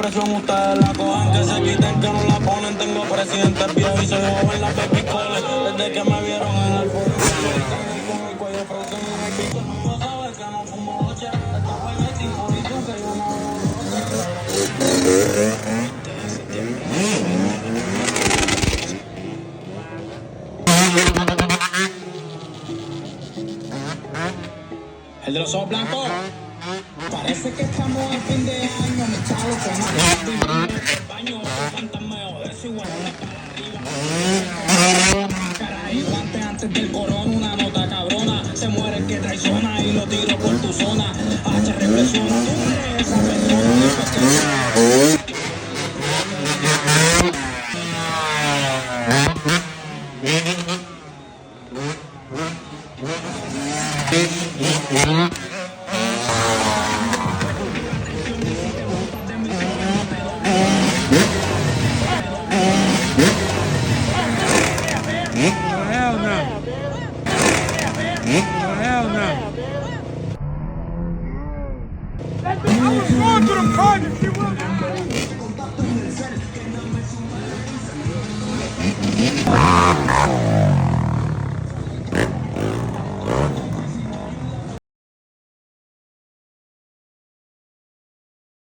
Presión ustedes la cojan, que se quiten, que no la ponen. Tengo presidentes viejos y soy joven, las baby coles. Desde que me vieron en el foro, con el cuello frozen en el pico. Tú sabes que no fumo noche, estaba en el 5 y tú que yo no el de los ojos blancos. Parece que estamos a fin de año, mi chavo, que no el baño, fantasmeo, eso igual para arriba. Caray, antes del corona, una nota cabrona. Se muere el que traiciona y lo tiro por tu zona. H reflexiona, tú eres esa persona.